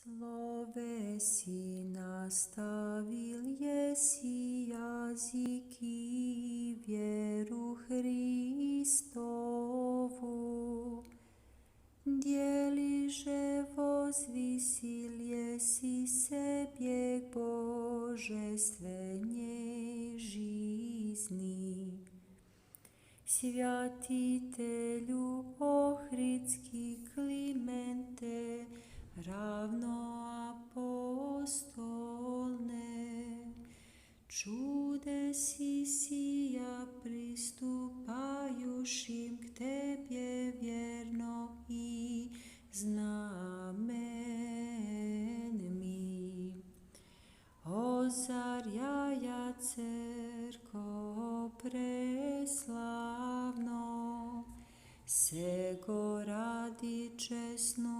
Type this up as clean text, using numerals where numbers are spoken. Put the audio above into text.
Словеси наставил еси языки веру Христову, делиже возвисил еси себе к божественней жизни. Святителю Охридский Клименте, равноапостольне, чудеси сия приступающим к Тебе верно и знаменми, озаряя церковь преславно, сего ради честно